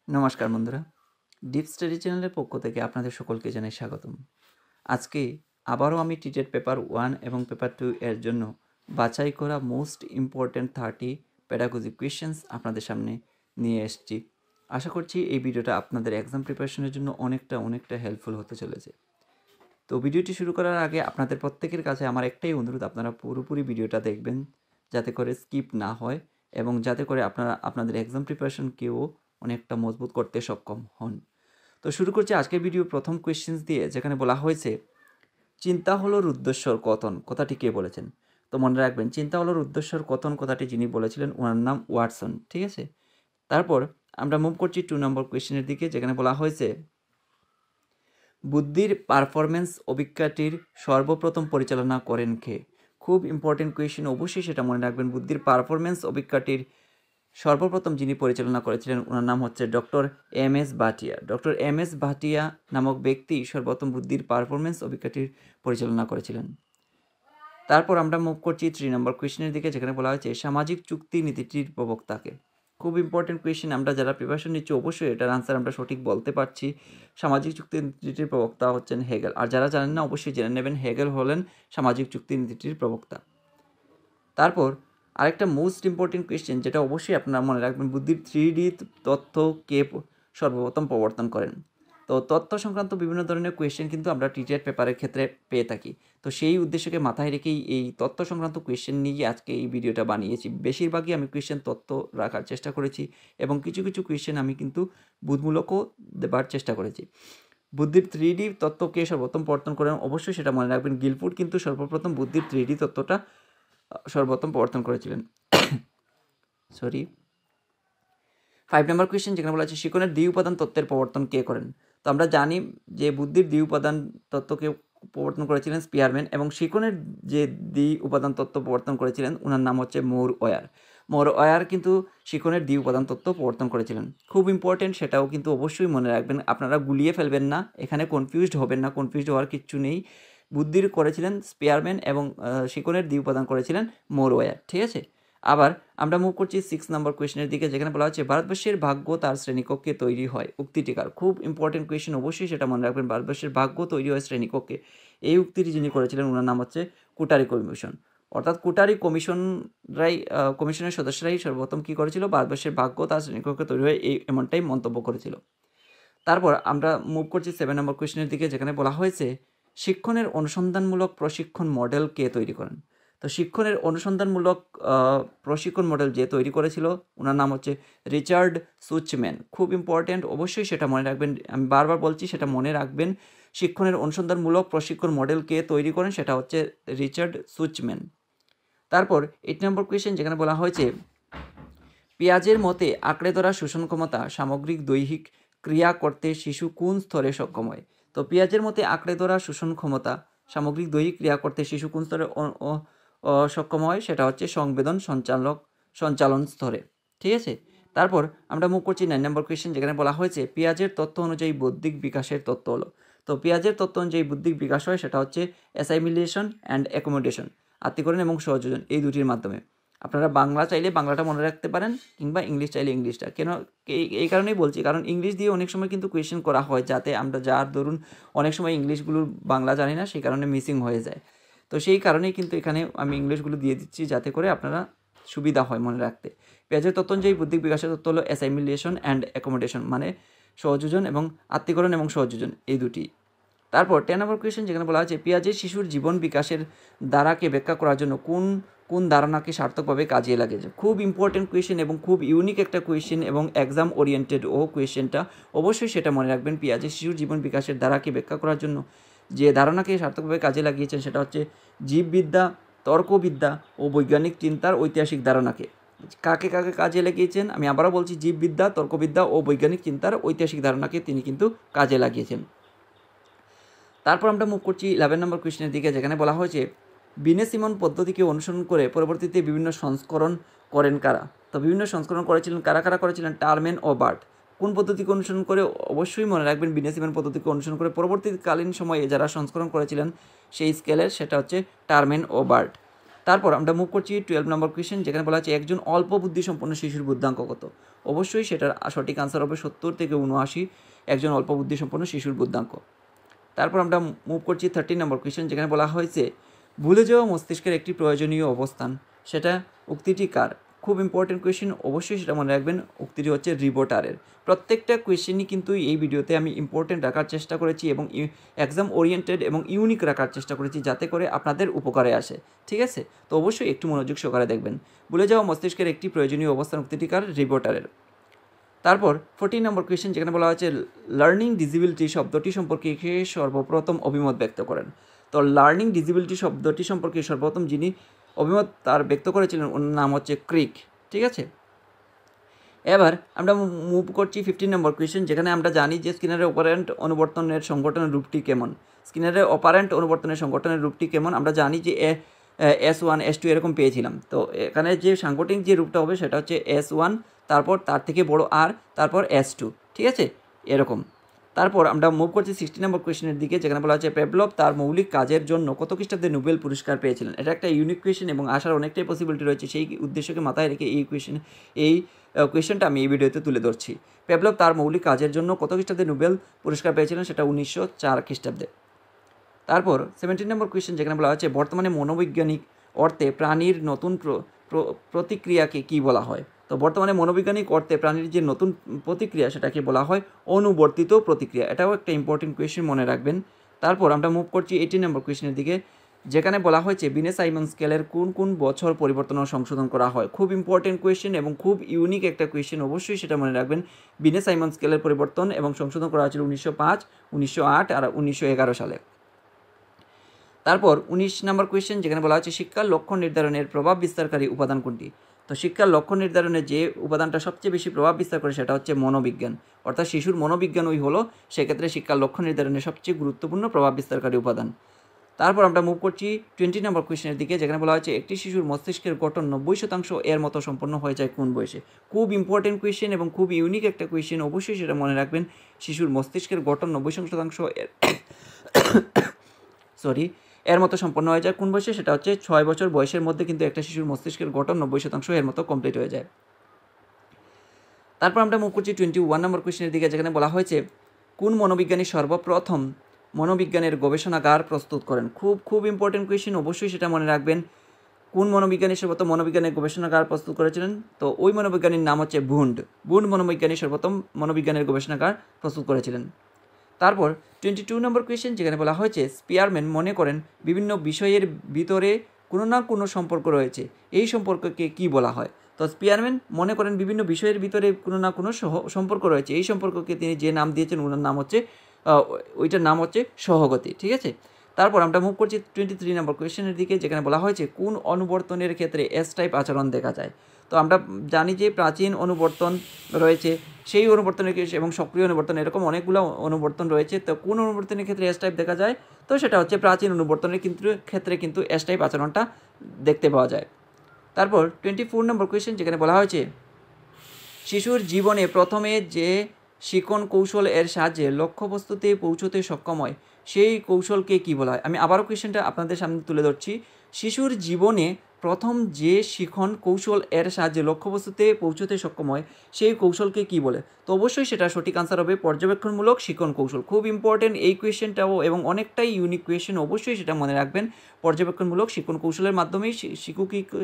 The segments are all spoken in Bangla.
নমস্কার বন্ধুরা, ডিপ স্টাডি চ্যানেলের পক্ষ থেকে আপনাদের সকলকে জানাই স্বাগতম। আজকে আবারও আমি টিটেট পেপার 1 এবং পেপার 2 এর জন্য বাছাই করা মোস্ট ইম্পর্ট্যান্ট 30 পেডাগজি কোয়েশ্চেন্স আপনাদের সামনে নিয়ে এসেছি। আশা করছি এই ভিডিওটা আপনাদের এক্সাম প্রিপারেশনের জন্য অনেকটা হেল্পফুল হতে চলেছে। তো ভিডিওটি শুরু করার আগে আপনাদের প্রত্যেকের কাছে আমার একটাই অনুরোধ, আপনারা পুরোপুরি ভিডিওটা দেখবেন যাতে করে স্কিপ না হয় এবং যাতে করে আপনারা আপনাদের এক্সাম প্রিপারেশনকেও অনেকটা মজবুত করতে সক্ষম হন। তো শুরু করছি আজকের ভিডিও প্রথম কোয়েশ্চেন্স দিয়ে, যেখানে বলা হয়েছে চিন্তা হলো রুদ্ধস্বর কথন কথাটি কে বলেছেন। তো মনে রাখবেন, চিন্তা হলো রুদ্ধস্বর কথন কথাটি যিনি বলেছিলেন ওনার নাম ওয়াটসন, ঠিক আছে। তারপর আমরা মুভ করছি 2 নম্বর কোয়েশ্চেনের দিকে, যেখানে বলা হয়েছে বুদ্ধির পারফরমেন্স অভিজ্ঞতাটির সর্বপ্রথম পরিচালনা করেন কে। খুব ইম্পর্টেন্ট কোয়েশ্চেন, অবশ্যই সেটা মনে রাখবেন। বুদ্ধির পারফরমেন্স অভিজ্ঞতাটির সর্বপ্রথম যিনি পরিচালনা করেছিলেন ওনার নাম হচ্ছে doctor M S Bhatia. Doctor M S Bhatia নামক ব্যক্তি সর্বপ্রথম বুদ্ধির পারফরমেন্স অভিজ্ঞতাটির পরিচালনা করেছিলেন। তারপর আমরা মুভ করছি 3 নম্বর কোয়েশ্চেনের দিকে, যেখানে বলা হয়েছে সামাজিক চুক্তি নীতিটির প্রবক্তাকে। খুব ইম্পর্টেন্ট কোয়েশ্চেন, আমরা যারা প্রিপারেশন নিচ্ছি অবশ্যই এটার আনসার আমরা সঠিক বলতে পারছি। সামাজিক চুক্তি নীতিটির প্রবক্তা হচ্ছেন হেগেল। আর যারা জানেন না অবশ্যই জেনে নেবেন, হেগেল হলেন সামাজিক চুক্তি নীতিটির প্রবক্তা। তারপর আরেকটা মোস্ট ইম্পর্টেন্ট কোয়েশ্চেন, যেটা অবশ্যই আপনারা মনে রাখবেন, বুদ্ধির 3D তথ্য কে সর্বপ্রথম প্রবর্তন করেন। তো তথ্য সংক্রান্ত বিভিন্ন ধরনের কোয়েশ্চেন কিন্তু আমরা টিটেট পেপারের ক্ষেত্রে পেয়ে থাকি। তো সেই উদ্দেশ্যকে মাথায় রেখেই এই তথ্য সংক্রান্ত কোয়েশ্চেন নিয়ে আজকে এই ভিডিওটা বানিয়েছি। বেশিরভাগই আমি কোয়েশ্চেন তথ্য রাখার চেষ্টা করেছি এবং কিছু কোয়েশ্চেন আমি কিন্তু বুধমূলকও দেবার চেষ্টা করেছি। বুদ্ধির 3D তত্ত্বকে সর্বপ্রথম প্রবর্তন করেন, অবশ্যই সেটা মনে রাখবেন, গিলফোর্ড কিন্তু সর্বপ্রথম বুদ্ধির 3D তত্ত্বটা সর্বপ্রথম প্রবর্তন করেছিলেন। 5 নম্বর কোয়েশ্চেন, যেখানে বলা আছে শিকনের দ্বি উপাদান তত্ত্বের প্রবর্তন কে করেন। তো আমরা জানি যে বুদ্ধির দ্বি উপাদান তত্ত্বকে প্রবর্তন করেছিলেন স্পিয়ারম্যান, এবং শিকনের যে দ্বি উপাদান তত্ত্ব প্রবর্তন করেছিলেন ওনার নাম হচ্ছে মোর ওয়ার। মোর ওয়ার কিন্তু শিকনের দ্বি উপাদান তত্ত্ব প্রবর্তন করেছিলেন। খুব ইম্পর্টেন্ট, সেটাও কিন্তু অবশ্যই মনে রাখবেন, আপনারা গুলিয়ে ফেলবেন না, এখানে কনফিউজড হবেন না, কনফিউজড হওয়ার কিচ্ছু নেই। বুদ্ধির করেছিলেন স্পিয়ারম্যান এবং শিকনের দ্বি উপাদান করেছিলেন মোর ওয়ার, ঠিক আছে। আবার আমরা মুভ করছি 6 নম্বর কোয়েশ্চেনের দিকে, যেখানে বলা হচ্ছে ভারতবর্ষের ভাগ্য তার শ্রেণীকক্ষে তৈরি হয় উক্তিটিকার। খুব ইম্পর্টেন্ট কোয়েশ্চেন, অবশ্যই সেটা মনে রাখবেন, ভারতবর্ষের ভাগ্য তৈরি হয় শ্রেণীকক্ষে। এই উক্তিটি যিনি করেছিলেন ওনার নাম হচ্ছে কুটারি কমিশন। অর্থাৎ কুটারি কমিশনের সদস্যরাই সর্বপ্রথম কী করেছিল, ভারতবর্ষের ভাগ্য তার শ্রেণীকক্ষে তৈরি হয় এমনটাই মন্তব্য করেছিল। তারপর আমরা মুভ করছি 7 নম্বর কোয়েশ্চেনের দিকে, যেখানে বলা হয়েছে শিক্ষণের অনুসন্ধানমূলক প্রশিক্ষণ মডেল কে তৈরি করেন। তো শিক্ষণের অনুসন্ধানমূলক প্রশিক্ষণ মডেল যে তৈরি করেছিল ওনার নাম হচ্ছে রিচার্ড সুচম্যান। খুব ইম্পর্ট্যান্ট, অবশ্যই সেটা মনে রাখবেন, আমি বারবার বলছি সেটা মনে রাখবেন। শিক্ষণের অনুসন্ধানমূলক প্রশিক্ষণ মডেল কে তৈরি করেন, সেটা হচ্ছে রিচার্ড সুচম্যান। তারপর 8 নম্বর কোয়েশ্চেন, যেখানে বলা হয়েছে পেঁয়াজের মতে আঁকড়ে ধরা শোষণ ক্ষমতা সামগ্রিক দৈহিক ক্রিয়া করতে শিশু কোন স্তরে সক্ষম হয়। তো পেঁয়াজের মতে আঁকড়ে ধরা শোষণ ক্ষমতা সামগ্রিক দৈহিক ক্রিয়া করতে শিশু কোন স্তরে সক্ষম হয়, সেটা হচ্ছে সংবেদন সঞ্চালন স্তরে, ঠিক আছে। তারপর আমরা মুভ করছি 9 নম্বর কোয়েশ্চেন, যেখানে বলা হয়েছে পেঁয়াজের তত্ত্ব অনুযায়ী বৌদ্ধিক বিকাশের তত্ত্ব হলো। তো পেঁয়াজের তত্ত্ব অনুযায়ী বৌদ্ধিক বিকাশ হয়, সেটা হচ্ছে অ্যাসাইমিলেশন অ্যান্ড অ্যাকোমোডেশন, আত্মীকরণ এবং সহযোজন, এই দুটির মাধ্যমে। আপনারা বাংলা চাইলে বাংলাটা মনে রাখতে পারেন, কিংবা ইংলিশ চাইলে ইংলিশটা। কেন এই কারণেই বলছি, কারণ ইংলিশ দিয়ে অনেক সময় কিন্তু কোয়েশ্চেন করা হয়, যাতে আমরা যার ধরুন অনেক সময় ইংলিশগুলোর বাংলা জানি না, সেই কারণে মিসিং হয়ে যায়। তো সেই কারণেই কিন্তু এখানে আমি ইংলিশগুলো দিয়ে দিচ্ছি, যাতে করে আপনারা সুবিধা হয় মনে রাখতে। পেঁয়াজের তত্ত্ব অনুযায়ী বুদ্ধিক বিকাশের তত্ত্ব হলো অ্যাসাইমিলেশন অ্যান্ড অ্যাকোমোডেশন, মানে সহযোজন এবং আত্মীকরণ এবং সহযোজন, এই দুটি। তারপর 10 নম্বর কোয়েশ্চেন, যেখানে বলা হয়েছে পেঁয়াজের শিশুর জীবন বিকাশের ধারাকে ব্যাখ্যা করার জন্য কোন ধারণাকে সার্থকভাবে কাজে লাগেছে। খুব ইম্পর্টেন্ট কোয়েশ্চেন এবং খুব ইউনিক একটা কোয়েশ্চেন এবং এক্সাম ওরিয়েন্টেড কোয়েশ্চেনটা, অবশ্যই সেটা মনে রাখবেন। পেঁয়াজের শিশুর জীবন বিকাশের ধারাকে ব্যাখ্যা করার জন্য যে ধারণাকে সার্থকভাবে কাজে লাগিয়েছেন, সেটা হচ্ছে জীববিদ্যা, তর্কবিদ্যা ও বৈজ্ঞানিক চিন্তার ঐতিহাসিক ধারণাকে। কাকে কাজে লাগিয়েছেন, আমি আবারও বলছি, জীববিদ্যা, তর্কবিদ্যা ও বৈজ্ঞানিক চিন্তার ঐতিহাসিক ধারণাকে তিনি কিন্তু কাজে লাগিয়েছেন। তারপর আমরা মুভ করছি 11 নম্বর কোয়েশ্চেনের দিকে, যেখানে বলা হয়েছে বিনে সিমন পদ্ধতিকে অনুসরণ করে পরবর্তীতে বিভিন্ন সংস্করণ করেন কারা। তো বিভিন্ন সংস্করণ করেছিলেন কারা করেছিলেন, টারম্যান ও বার্ট। কোন পদ্ধতিকে অনুসরণ করে, অবশ্যই মনে রাখবেন, বিনে সিমন পদ্ধতিকে অনুসরণ করে পরবর্তীকালীন সময়ে যারা সংস্করণ করেছিলেন সেই স্কেলের, সেটা হচ্ছে টারম্যান ও বার্ট। তারপর আমরা মুভ করছি 12 নম্বর কোয়েশ্চেন, যেখানে বলা আছে একজন অল্প বুদ্ধিসম্পন্ন শিশুর বুদ্ধাঙ্ক কত। অবশ্যই সেটার সঠিক আনসার হবে 70 থেকে 79 একজন অল্প বুদ্ধিসম্পন্ন শিশুর বুদ্ধাঙ্ক। তারপর আমরা মুভ করছি 13 নম্বর কোয়েশ্চেন, যেখানে বলা হয়েছে ভুলে যাওয়া মস্তিষ্কের একটি প্রয়োজনীয় অবস্থান, সেটা উক্তিটি কার। খুব ইম্পর্টেন্ট কোয়েশ্চেন, অবশ্যই সেটা মনে রাখবেন, উক্তিটি হচ্ছে রিবোটারের। প্রত্যেকটা কোয়েশ্চেনই কিন্তু এই ভিডিওতে আমি ইম্পর্টেন্ট রাখার চেষ্টা করেছি এবং এক্সাম ওরিয়েন্টেড এবং ইউনিক রাখার চেষ্টা করেছি, যাতে করে আপনাদের উপকারে আসে, ঠিক আছে। তো অবশ্যই একটু মনোযোগ সহকারে দেখবেন। ভুলে যাওয়া মস্তিষ্কের একটি প্রয়োজনীয় অবস্থান, উক্তিটি কার, রিবোটারের। তারপর 14 নম্বর কোয়েশ্চেন, যেখানে বলা হয়েছে লার্নিং ডিসেবিলিটি শব্দটি সম্পর্কে কে সর্বপ্রথম অভিমত ব্যক্ত করেন। তো লার্নিং ডিসেবিলিটি শব্দটি সম্পর্কে সর্বপ্রথম যিনি অভিমত তার ব্যক্ত করেছিলেন ওনার নাম হচ্ছে ক্রিক, ঠিক আছে। এবার আমরা মুভ করছি 15 নম্বর কোয়েশ্চেন, যেখানে আমরা জানি যে স্কিনারের অপারেন্ট অনুবর্তনের সংগঠনের রূপটি কেমন। স্কিনারের অপারেন্ট অনুবর্তনের সংগঠনের রূপটি কেমন আমরা জানি যে S1 S2 এরকম পেয়েছিলাম। তো এখানে যে সাংগঠনিক যে রূপটা হবে সেটা হচ্ছে S1, তারপর তার থেকে বড় R, তারপর S2, ঠিক আছে, এরকম। তারপর আমরা মুভ করছি 16 নম্বর কোয়েশ্চেনের দিকে, যেখানে বলা হচ্ছে পেভলভ তার মৌলিক কাজের জন্য কত খ্রিস্টাব্দে নোবেল পুরস্কার পেয়েছিলেন। এটা একটা ইউনিক কোয়েশ্চেন এবং আসার অনেকটাই পসিবিলিটি রয়েছে, সেই উদ্দেশ্যকে মাথায় রেখে এই কোয়েশ্চেনটা আমি এই ভিডিওতে তুলে ধরছি। পেভলভ তার মৌলিক কাজের জন্য কত খ্রিস্টাব্দে নোবেল পুরস্কার পেয়েছিলেন, সেটা 1904 খ্রিস্টাব্দে। তারপর 17 নম্বর কোয়েশ্চেন, যেখানে বলা হচ্ছে বর্তমানে মনোবৈজ্ঞানিক অর্থে প্রাণীর নতুন প্রতিক্রিয়াকে কী বলা হয়। তো বর্তমানে মনোবৈজ্ঞানিক অর্থে প্রাণীর যে নতুন প্রতিক্রিয়া সেটাকে বলা হয় অনুবর্তিত প্রতিক্রিয়া। এটাও একটা ইম্পর্টেন্ট কোয়েশ্চেন, মনে রাখবেন। তারপর আমরা মুভ করছি 18 নম্বর কোয়েশ্চেনের দিকে, যেখানে বলা হয়েছে বিনে-সাইমন স্কেলের কোন কোন বছর পরিবর্তন ও সংশোধন করা হয়। খুব ইম্পর্টেন্ট কোয়েশ্চেন এবং খুব ইউনিক একটা কোয়েশ্চেন, অবশ্যই সেটা মনে রাখবেন। বিনে-সাইমন স্কেলের পরিবর্তন এবং সংশোধন করা হয়েছিল 1905, 1908 আর 1911 সালে। তারপর 19 নম্বর কোয়েশ্চেন, যেখানে বলা হচ্ছে শিক্ষার লক্ষ্য নির্ধারণের প্রভাব বিস্তারকারী উপাদান কোনটি। তো শিক্ষার লক্ষ্য নির্ধারণে যে উপাদানটা সবচেয়ে বেশি প্রভাব বিস্তার করে সেটা হচ্ছে মনোবিজ্ঞান, অর্থাৎ শিশুর মনোবিজ্ঞানই হলো সেক্ষেত্রে শিক্ষার লক্ষ্য নির্ধারণে সবচেয়ে গুরুত্বপূর্ণ প্রভাব বিস্তারকারী উপাদান। তারপর আমরা মুভ করছি 20 নম্বর কোয়েশ্চেনের দিকে, যেখানে বলা হচ্ছে একটি শিশুর মস্তিষ্কের গঠন 90% এর মতো সম্পন্ন হয়ে যায় কোন বয়সে। খুব ইম্পর্টেন্ট কোয়েশ্চেন এবং খুব ইউনিক একটা কোয়েশ্চেন, অবশ্যই সেটা মনে রাখবেন। শিশুর মস্তিষ্কের গঠন 90% এর মতো সম্পন্ন হয়ে যায় কোন বয়সে, সেটা হচ্ছে 6 বছর বয়সের মধ্যে কিন্তু একটা শিশুর মস্তিষ্কের গঠন 90% এর মতো কমপ্লিট হয়ে যায়। তারপর আমরা মুভ করছি 21 নম্বর কোয়েশ্চেনের দিকে, যেখানে বলা হয়েছে কোন মনোবিজ্ঞানী সর্বপ্রথম মনোবিজ্ঞানের গবেষণাগার প্রস্তুত করেন। খুব ইম্পর্টেন্ট কোয়েশ্চেন, অবশ্যই সেটা মনে রাখবেন। কোন মনোবিজ্ঞানী সর্বপ্রথম মনোবিজ্ঞানের গবেষণাগার প্রস্তুত করেছিলেন। তো ওই মনোবিজ্ঞানীর নাম হচ্ছে বুন্ড মনোবিজ্ঞানী সর্বপ্রথম মনোবিজ্ঞানের গবেষণাগার প্রস্তুত করেছিলেন। তারপর 22 নম্বর কোয়েশ্চেন, যেখানে বলা হয়েছে স্পিয়ারম্যান মনে করেন বিভিন্ন বিষয়ের ভিতরে কোনো না কোনো সম্পর্ক রয়েছে, এই সম্পর্ককে কি বলা হয়। তো স্পিয়ারম্যান মনে করেন বিভিন্ন বিষয়ের ভিতরে কোনো না কোনো সম্পর্ক রয়েছে, এই সম্পর্ককে তিনি যে নাম দিয়েছেন ওনার নাম হচ্ছে ওইটার নাম হচ্ছে সহগতি, ঠিক আছে। তারপর আমরা মুভ করছি 23 নম্বর কোয়েশ্চেনের দিকে, যেখানে বলা হয়েছে কোন অনুবর্তনের ক্ষেত্রে এস টাইপ আচরণ দেখা যায়। তো আমরা জানি যে প্রাচীন অনুবর্তন রয়েছে, সেই অনুবর্তনের এবং সক্রিয় অনুবর্তন, এরকম অনেকগুলো অনুবর্তন রয়েছে। তো কোন অনুবর্তনের ক্ষেত্রে এস টাইপ দেখা যায়, তো সেটা হচ্ছে প্রাচীন অনুবর্তনের ক্ষেত্রে কিন্তু এস টাইপ আচরণটা দেখতে পাওয়া যায়। তারপর 24 নম্বর কোয়েশ্চেন, যেখানে বলা হয়েছে শিশুর জীবনে প্রথমে যে শিখন কৌশল এর সাহায্যে লক্ষ্যবস্তুতে পৌঁছতে সক্ষম হয়, সেই কৌশলকে কী বলা হয়। আমি আবারও কোয়েশ্চেনটা আপনাদের সামনে তুলে ধরছি। শিশুর জীবনে প্রথম যে শিখন কৌশল এর সাহায্যে লক্ষ্যবস্তুতে পৌঁছতে সক্ষম হয়, সেই কৌশলকে কী বলে। তো অবশ্যই সেটা সঠিক আনসার হবে পর্যবেক্ষণমূলক শিখন কৌশল। খুব ইম্পর্টেন্ট এই কোয়েশ্চেনটাও এবং অনেকটাই ইউনিক কোয়েশ্চেন, অবশ্যই সেটা মনে রাখবেন। পর্যবেক্ষণমূলক শিখন কৌশলের মাধ্যমেই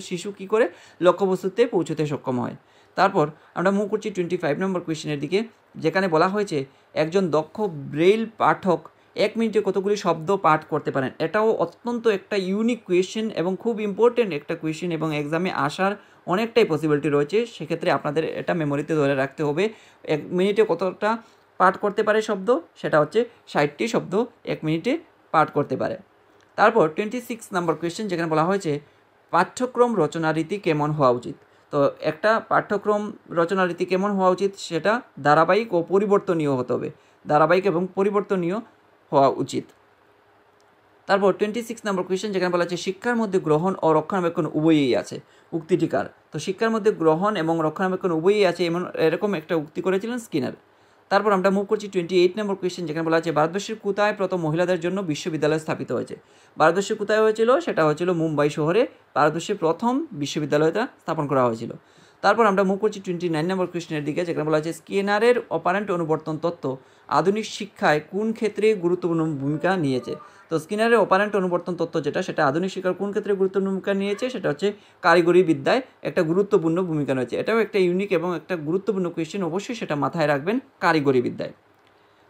শিশু কী করে লক্ষ্যবস্তুতে পৌঁছতে সক্ষম হয়। তারপর আমরা মুভ করছি 25 নম্বর কোয়েশ্চেনের দিকে, যেখানে বলা হয়েছে একজন দক্ষ ব্রেইল পাঠক 1 মিনিটে কতগুলি শব্দ পাঠ করতে পারেন। এটাও অত্যন্ত একটা ইউনিক কোয়েশ্চেন এবং খুব ইম্পর্টেন্ট একটা কোয়েশ্চেন এবং এক্সামে আসার অনেকটাই পসিবিলিটি রয়েছে। সেক্ষেত্রে আপনাদের এটা মেমোরিতে ধরে রাখতে হবে। 1 মিনিটে কতটা পাঠ করতে পারে শব্দ, সেটা হচ্ছে 60টি শব্দ 1 মিনিটে পাঠ করতে পারে। তারপর 26 নম্বর কোয়েশ্চেন, যেখানে বলা হয়েছে পাঠ্যক্রম রচনা রীতি কেমন হওয়া উচিত। তো একটা পাঠ্যক্রম রচনা রীতি কেমন হওয়া উচিত, সেটা ধারাবাহিক ও পরিবর্তনীয় হতে হবে, ধারাবাহিক এবং পরিবর্তনীয় হওয়া উচিত। তারপর 26 নম্বর কোয়েশ্চেন, যেখানে বলা হচ্ছে শিক্ষার মধ্যে গ্রহণ ও রক্ষণাবেক্ষণ উভয়ই আছে, উক্তিটি কার। তো শিক্ষার মধ্যে গ্রহণ এবং রক্ষণাবেক্ষণ উভয়ই আছে এরকম একটা উক্তি করেছিলেন স্কিনার। তারপর আমরা মুভ করছি 28 নম্বর কোয়েশ্চেন, যেখানে বলা আছে ভারতবর্ষের কোথায় প্রথম মহিলাদের জন্য বিশ্ববিদ্যালয় স্থাপিত হয়েছে। ভারতবর্ষে কোথায় হয়েছিল, সেটা হয়েছিল মুম্বাই শহরে ভারতবর্ষের প্রথম বিশ্ববিদ্যালয়টা স্থাপন করা হয়েছিল। তারপর আমরা মুভ করছি 29 নম্বর কোয়েশ্চেনের দিকে, যেখানে বলা আছে স্কিনারের অপারেন্ট অনুবর্তন তত্ত্ব আধুনিক শিক্ষায় কোন ক্ষেত্রে গুরুত্বপূর্ণ ভূমিকা নিয়েছে। তো স্কিনারের অপারেন্ট অনুবর্তন তত্ত্ব যেটা, সেটা আধুনিক শিক্ষার কোন ক্ষেত্রে গুরুত্বপূর্ণ ভূমিকা নিয়েছে, সেটা হচ্ছে কারিগরি বিদ্যায় একটা গুরুত্বপূর্ণ ভূমিকা রয়েছে। এটাও একটা ইউনিক এবং একটা গুরুত্বপূর্ণ কোয়েশ্চেন, অবশ্যই সেটা মাথায় রাখবেন, কারিগরি বিদ্যায়।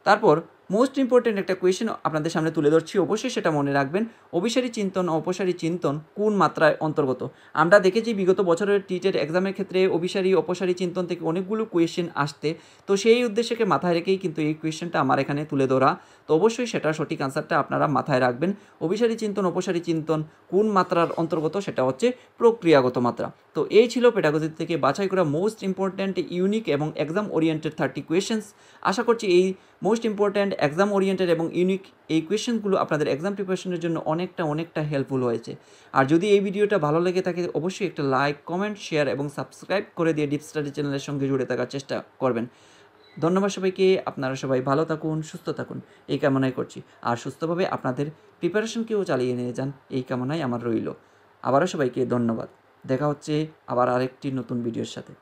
তারপর মোস্ট ইম্পর্টেন্ট একটা কোয়েশ্চেন আপনাদের সামনে তুলে ধরছি, অবশ্যই সেটা মনে রাখবেন। অভিসারী চিন্তন ও অপসারী চিন্তন কোন মাত্রায় অন্তর্গত। আমরা দেখেছি বিগত বছরের টিটের এক্সামের ক্ষেত্রে অভিসারী অপসারী চিন্তন থেকে অনেকগুলো কোয়েশ্চেন আসতে, তো সেই উদ্দেশ্যকে মাথায় রেখেই কিন্তু এই কোয়েশ্চেনটা আমার এখানে তুলে ধরা। তো অবশ্যই সেটা সঠিক আনসারটা আপনারা মাথায় রাখবেন। অভিসারী চিন্তন অপসারী চিন্তন কোন মাত্রার অন্তর্গত, সেটা হচ্ছে প্রক্রিয়াগত মাত্রা। তো এই ছিল পেডাগজি থেকে বাছাই করা মোস্ট ইম্পর্ট্যান্ট, ইউনিক এবং এক্সাম ওরিয়েন্টেড 30 কোয়েশ্চেন্স। আশা করছি এই মোস্ট ইম্পর্ট্যান্ট, এক্সাম ওরিয়েন্টেড এবং ইউনিক এই কোয়েশ্চেনগুলো আপনাদের এক্সাম প্রিপারেশনের জন্য অনেকটা হেল্পফুল হয়েছে। আর যদি এই ভিডিওটা ভালো লেগে থাকে, অবশ্যই একটা লাইক, কমেন্ট, শেয়ার এবং সাবস্ক্রাইব করে দিয়ে ডিপ স্টাডি চ্যানেলের সঙ্গে জুড়ে থাকার চেষ্টা করবেন। ধন্যবাদ সবাইকে। আপনারা সবাই ভালো থাকুন, সুস্থ থাকুন, এই কামনাই করছি। আর সুস্থভাবে আপনাদের প্রিপারেশনকেও চালিয়ে নিয়ে যান, এই কামনাই আমার রইল। আবারও সবাইকে ধন্যবাদ। দেখা হচ্ছে আবার আরেকটি নতুন ভিডিওর সাথে।